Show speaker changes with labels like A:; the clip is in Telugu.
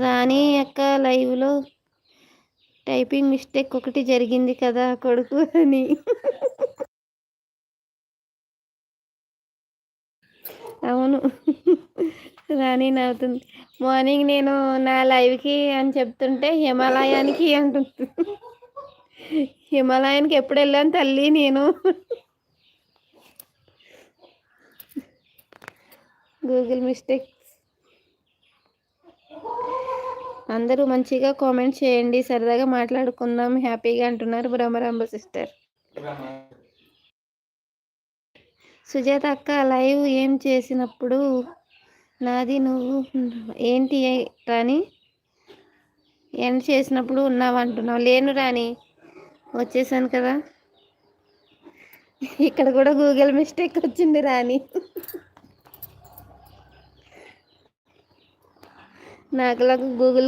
A: రాణి అక్క లైవ్లో టైపింగ్ మిస్టేక్ ఒకటి జరిగింది కదా కొడుకు అని. అవును. రాణి నవ్వుతుంది. మార్నింగ్ నేను నా లైవ్కి అని చెప్తుంటే హిమాలయానికి అంటుంది. హిమాలయానికి ఎప్పుడు వెళ్ళాను తల్లి నేను. Google mistake. అందరూ మంచిగా కామెంట్ చేయండి, సరదాగా మాట్లాడుకుందాం, హ్యాపీగా అంటున్నారు బ్రహ్మరాంబ సిస్టర్. సుజాత అక్క లైవ్ ఏం చేసినప్పుడు నాది నువ్వు ఏంటి రాని ఎండ్ చేసినప్పుడు ఉన్నావు అంటున్నావు. లేను రాని, వచ్చేసాను కదా. ఇక్కడ కూడా గూగుల్ మిస్టేక్ వచ్చింది రాని. నాకులాగా గూగుల్